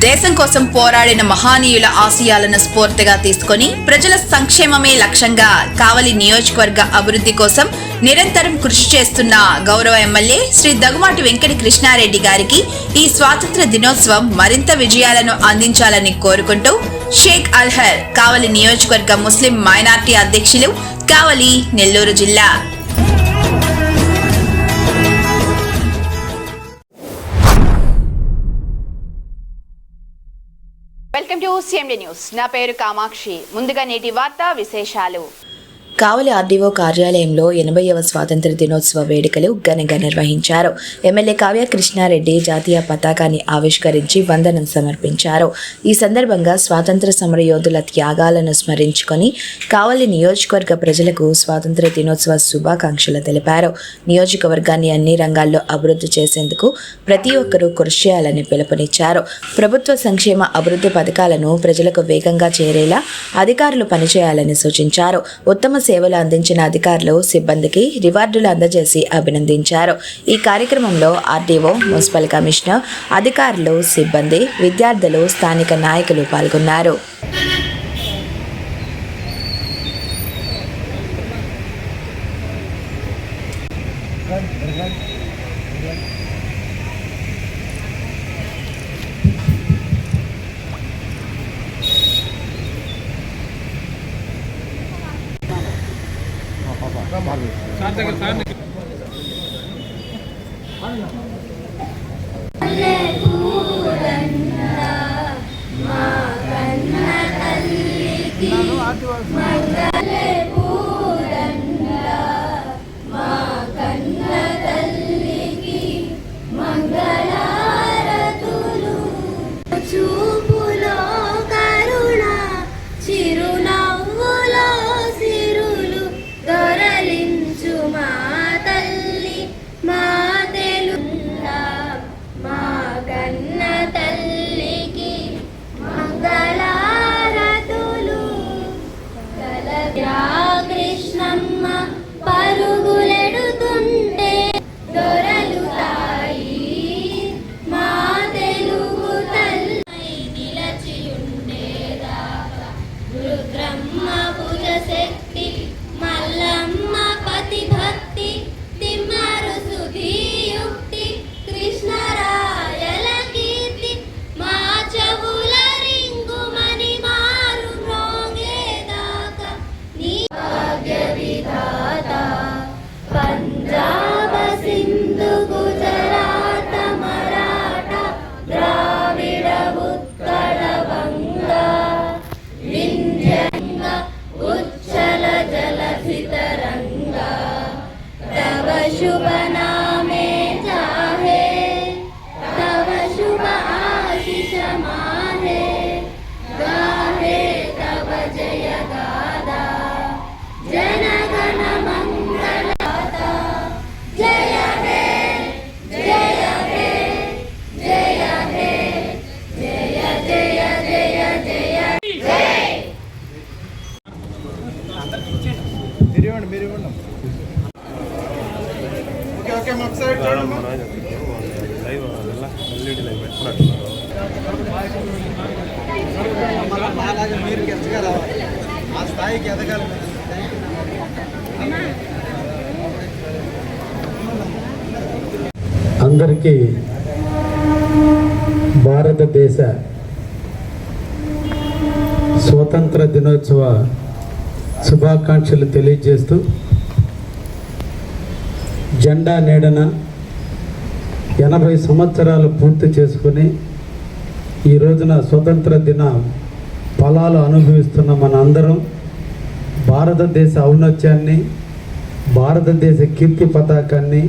దేశం కోసం పోరాడిన మహానీయుల ఆశయాలను స్ఫూర్తిగా తీసుకొని ప్రజల సంక్షేమమే లక్ష్యంగా కావలి నియోజకవర్గ అభివృద్ధి కోసం నిరంతరం కృషి చేస్తున్న గౌరవ ఎమ్మెల్యే శ్రీ దగ్గుమాటి వెంకట కృష్ణారెడ్డి గారికి ఈ స్వాతంత్ర దినోత్సవం మరింత విజయాలను అందించాలని కోరుకుంటూ షేక్ అల్హర్ కావలి నియోజకవర్గ ముస్లిం మైనార్టీ అధ్యక్షులు కావలి నెల్లూరు జిల్లా. Welcome to CMD news. నా పేరు కామాక్షి. ముందుగా నేటి వార్తా విశేషాలు. కావలి ఆర్డీఓ కార్యాలయంలో 80వ స్వాతంత్ర దినోత్సవ వేడుకలు ఘనంగా నిర్వహించారు. ఎమ్మెల్యే కావ్య కృష్ణారెడ్డి జాతీయ పతాకాన్ని ఆవిష్కరించి వందనం సమర్పించారు. ఈ సందర్భంగా స్వాతంత్ర సమరయోధుల త్యాగాలను స్మరించుకొని కావలి నియోజకవర్గ ప్రజలకు స్వాతంత్ర దినోత్సవ శుభాకాంక్షలు తెలిపారు. నియోజకవర్గాన్ని అన్ని రంగాల్లో అభివృద్ధి చేసేందుకు ప్రతి ఒక్కరూ కృషి చేయాలని పిలుపునిచ్చారు. ప్రభుత్వ సంక్షేమ అభివృద్ధి పథకాలను ప్రజలకు వేగంగా చేరేలా అధికారులు పనిచేయాలని సూచించారు. ఉత్తమ సేవలు అందించిన అధికారులు సిబ్బందికి రివార్డులు అందజేసి అభినందించారు. ఈ కార్యక్రమంలో ఆర్డీఓ, మున్సిపల్ కమిషనర్, అధికారులు, సిబ్బంది, విద్యార్థులు, స్థానిక నాయకులు పాల్గొన్నారు. అందరికీ భారతదేశ స్వతంత్ర దినోత్సవ శుభాకాంక్షలు తెలియజేస్తూ జెండా నీడన 80 సంవత్సరాలు పూర్తి చేసుకుని ఈ రోజున స్వతంత్ర దిన ఫలాలు అనుభవిస్తున్న మన అందరం భారతదేశ ఔన్నత్యాన్ని, భారతదేశ కీర్తి పతాకాన్ని,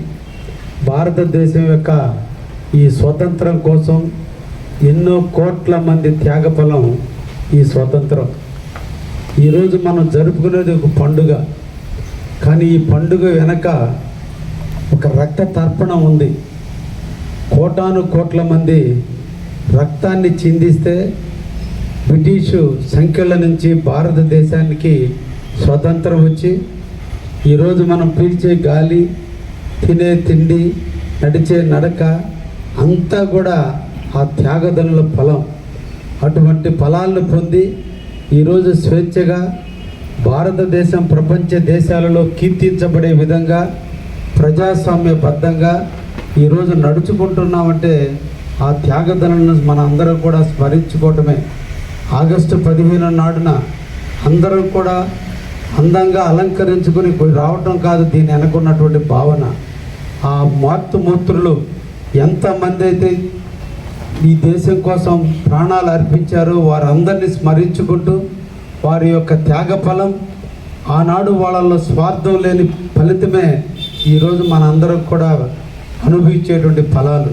భారతదేశం యొక్క ఈ స్వతంత్రం కోసం ఎన్నో కోట్ల మంది త్యాగఫలం ఈ స్వతంత్రం. ఈరోజు మనం జరుపుకునేది ఒక పండుగ, కానీ ఈ పండుగ వెనక ఒక రక్త తర్పణం ఉంది. కోటాను కోట్ల మంది రక్తాన్ని చిందిస్తే బ్రిటిషు సంఖ్యల నుంచి భారతదేశానికి స్వతంత్రం వచ్చి ఈరోజు మనం పీల్చే గాలి, తినే తిండి, నడిచే నడక అంతా కూడా ఆ త్యాగదనుల ఫలం. అటువంటి ఫలాలను పొంది ఈరోజు స్వేచ్ఛగా భారతదేశం ప్రపంచ దేశాలలో కీర్తించబడే విధంగా ప్రజాస్వామ్యబద్ధంగా ఈరోజు నడుచుకుంటున్నామంటే ఆ త్యాగదనులను మన అందరం కూడా స్మరించుకోవటమే. ఆగస్టు 15 నాడున అందరం కూడా అందంగా అలంకరించుకొని రావటం కాదు దీన్ని అనుకున్నటువంటి భావన. ఆ మాతృమూర్తులు ఎంతమంది అయితే ఈ దేశం కోసం ప్రాణాలు అర్పించారో వారందరినీ స్మరించుకుంటూ వారి యొక్క త్యాగఫలం, ఆనాడు వాళ్ళలో స్వార్థం లేని ఫలితమే ఈరోజు మన అందరం కూడా అనుభవించేటువంటి ఫలాలు.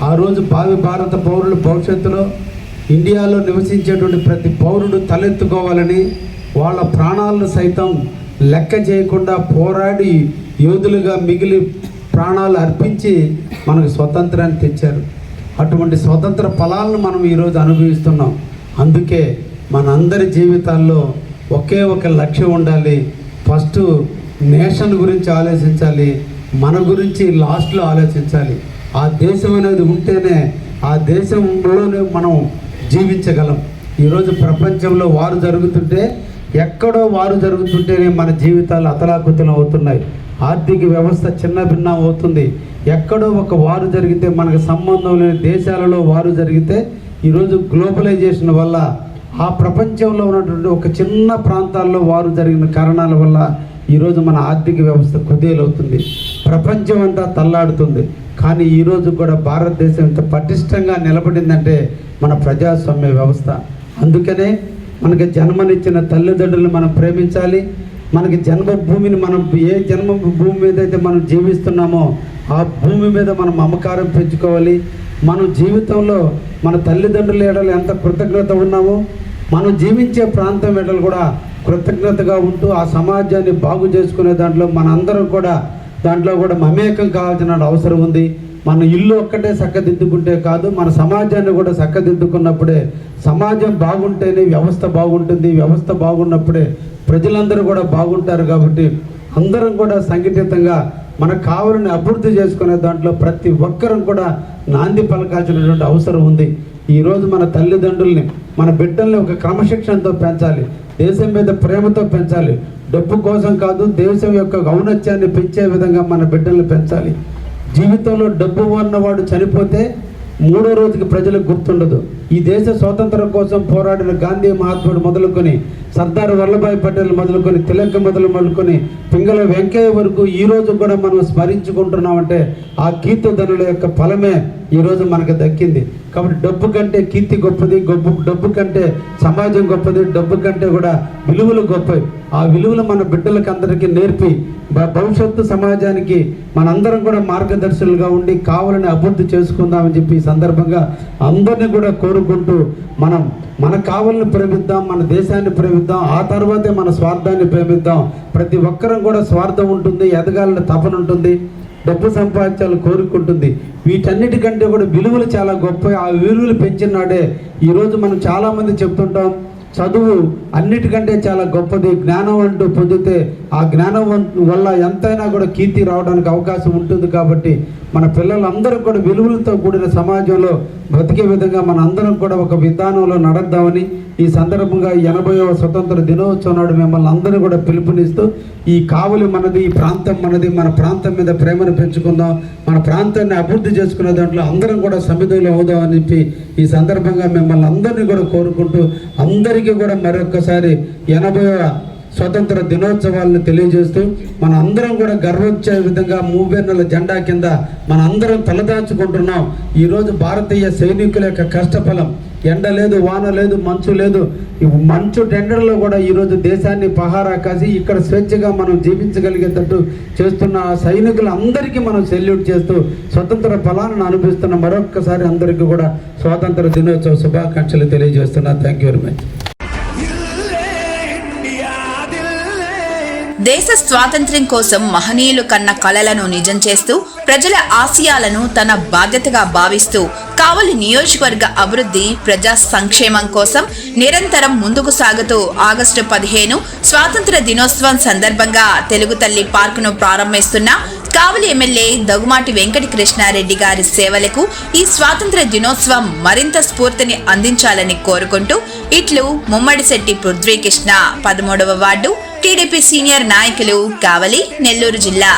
ఆ రోజు భావి భారత పౌరుల భవిష్యత్తులో ఇండియాలో నివసించేటువంటి ప్రతి పౌరుడు తలెత్తుకోవాలని వాళ్ళ ప్రాణాలను సైతం లెక్క చేయకుండా పోరాడి యోధులుగా మిగిలి ప్రాణాలు అర్పించి మనకు స్వతంత్రాన్ని తెచ్చారు. అటువంటి స్వతంత్ర ఫలాలను మనం ఈరోజు అనుభవిస్తున్నాం. అందుకే మనందరి జీవితాల్లో ఒకే ఒక లక్ష్యం ఉండాలి. ఫస్ట్ నేషన్ గురించి ఆలోచించాలి, మన గురించి లాస్ట్లో ఆలోచించాలి. ఆ దేశం అనేది ఉంటేనే ఆ దేశంలోనే మనం జీవించగలం. ఈరోజు ప్రపంచంలో వారు జరుగుతుంటే, ఎక్కడో వారు జరుగుతుంటేనే మన జీవితాలు అతలాకుతలం అవుతున్నాయి. ఆర్థిక వ్యవస్థ చిన్న భిన్నం అవుతుంది. ఎక్కడో ఒక వారు జరిగితే, మనకు సంబంధం లేని దేశాలలో వారు జరిగితే, ఈరోజు గ్లోబలైజేషన్ వల్ల ఆ ప్రపంచంలో ఉన్నటువంటి ఒక చిన్న ప్రాంతాల్లో వారు జరిగిన కారణాల వల్ల ఈరోజు మన ఆర్థిక వ్యవస్థ కుదేలవుతుంది. ప్రపంచం అంతా తల్లాడుతుంది. కానీ ఈరోజు కూడా భారతదేశం ఇంత పటిష్టంగా నిలబడిందంటే మన ప్రజాస్వామ్య వ్యవస్థ. అందుకనే మనకి జన్మనిచ్చిన తల్లిదండ్రులను మనం ప్రేమించాలి. మనకి జన్మభూమిని మనం ఏ జన్మభూమి మీద అయితే మనం జీవిస్తున్నామో ఆ భూమి మీద మనం మమకారం పెంచుకోవాలి. మనం జీవితంలో మన తల్లిదండ్రుల ఎడలు ఎంత కృతజ్ఞత ఉన్నామో మనం జీవించే ప్రాంతం ఎడలు కూడా కృతజ్ఞతగా ఉంటూ ఆ సమాజాన్ని బాగు చేసుకునే దాంట్లో మనందరం కూడా మమేకం కావాల్సిన అవసరం ఉంది. మన ఇల్లు ఒక్కటే చక్కదిద్దుకుంటే కాదు, మన సమాజాన్ని కూడా చక్కదిద్దుకున్నప్పుడే సమాజం బాగుంటేనే వ్యవస్థ బాగుంటుంది. వ్యవస్థ బాగున్నప్పుడే ప్రజలందరూ కూడా బాగుంటారు. కాబట్టి అందరం కూడా సంఘటితంగా మనకు కావాలని అభివృద్ధి చేసుకునే దాంట్లో ప్రతి ఒక్కరం కూడా నాంది పలకాల్సినటువంటి అవసరం ఉంది. ఈరోజు మన తల్లిదండ్రుల్ని, మన బిడ్డల్ని ఒక క్రమశిక్షణతో పెంచాలి, దేశం మీద ప్రేమతో పెంచాలి. డబ్బు కోసం కాదు, దేశం యొక్క ఔన్నత్యాన్ని పెంచే విధంగా మన బిడ్డల్ని పెంచాలి. జీవితంలో డబ్బు ఉన్నవాడు చనిపోతే 3వ రోజుకి ప్రజలకు గుర్తుండదు. ఈ దేశ స్వాతంత్రం కోసం పోరాడిన గాంధీ మహాత్ముడు మొదలుకొని, సర్దార్ వల్లభాయ్ పటేల్ మొదలుకొని, తిలక్ మొదలుకొని, పింగళ వెంకయ్య వరకు ఈరోజు కూడా మనం స్మరించుకుంటున్నామంటే ఆ కీర్తిధనుల యొక్క ఫలమే ఈరోజు మనకు దక్కింది. కాబట్టి డబ్బు కంటే కీర్తి గొప్పది, డబ్బు కంటే సమాజం గొప్పది, డబ్బు కంటే కూడా విలువలు గొప్పవి. ఆ విలువలు మన బిడ్డలకు అందరికీ నేర్పి భవిష్యత్తు సమాజానికి మనందరం కూడా మార్గదర్శకులుగా ఉండి కావాలని అభివృద్ధి చేసుకుందామని చెప్పి ఈ సందర్భంగా అందరినీ కూడా కోరుకుంటూ మన కావాలని ప్రేమిద్దాం, మన దేశాన్ని ప్రేమిద్దాం, ఆ తర్వాతే మన స్వార్థాన్ని ప్రేమిద్దాం. ప్రతి ఒక్కరం కూడా స్వార్థం ఉంటుంది, ఎదగాలని తపన ఉంటుంది, డబ్బు సంపాదించాలని కోరుకుంటుంది. వీటన్నిటికంటే కూడా విలువలు చాలా గొప్ప. ఆ విలువలు పెంచినాడే ఈరోజు మనం చాలామంది చెప్తుంటాం, చదువు అన్నిటికంటే చాలా గొప్పది, జ్ఞానం అంటూ పొందితే ఆ జ్ఞానం వల్ల ఎంతైనా కూడా కీర్తి రావడానికి అవకాశం ఉంటుంది. కాబట్టి మన పిల్లలందరూ కూడా విలువలతో కూడిన సమాజంలో బ్రతికే విధంగా మన అందరం కూడా ఒక విధానంలో నడద్దామని ఈ సందర్భంగా 80వ స్వతంత్ర దినోత్సవం నాడు మిమ్మల్ని అందరూ కూడా పిలుపునిస్తూ, ఈ కావలి మనది, ఈ ప్రాంతం మనది, మన ప్రాంతం మీద ప్రేమను పెంచుకుందాం, మన ప్రాంతాన్ని అభివృద్ధి చేసుకునే దాంట్లో అందరం కూడా సమిధులు అవుదామని చెప్పి ఈ సందర్భంగా మిమ్మల్ని అందరినీ కూడా కోరుకుంటూ అందరికీ కూడా మరొక్కసారి 80వ స్వతంత్ర దినోత్సవాలను తెలియజేస్తూ మన అందరం కూడా గర్వించే విధంగా మూవెన్నెల జెండా కింద మన అందరం తలదాచుకుంటున్నాం. ఈరోజు భారతీయ సైనికుల యొక్క కష్టఫలం, ఎండ లేదు, వాన లేదు, మంచు లేదు, మంచు టెండర్లో కూడా ఈరోజు దేశాన్ని పహారా కాసి ఇక్కడ స్వేచ్ఛగా మనం జీవించగలిగేటట్టు చేస్తున్న సైనికులందరికీ మనం సెల్యూట్ చేస్తూ స్వతంత్ర ఫలాలను అనుభవిస్తున్న మరొక్కసారి అందరికీ కూడా స్వాతంత్ర దినోత్సవ శుభాకాంక్షలు తెలియజేస్తున్నా. Thank you very much. దేశ స్వాతంత్ర్యం కోసం మహనీయులు కన్న కలలను నిజం చేస్తూ ప్రజల ఆశయాలను తన బాధ్యతగా భావిస్తూ కావలి నియోజకవర్గ అభివృద్ధి, ప్రజా సంక్షేమం కోసం నిరంతరం ముందుకు సాగుతూ ఆగస్టు 15 స్వాతంత్ర దినోత్సవం సందర్భంగా తెలుగు తల్లి పార్కును ప్రారంభిస్తున్న కావలి ఎమ్మెల్యే దగుమాటి వెంకట కృష్ణారెడ్డి గారి సేవలకు ఈ స్వాతంత్ర దినోత్సవం మరింత స్ఫూర్తిని అందించాలని కోరుకుంటూ ఇట్లు Mummadisetti Prithvi Krishna 13వ ward TDP senior నాయకులు కావలి నెల్లూరు జిల్లా.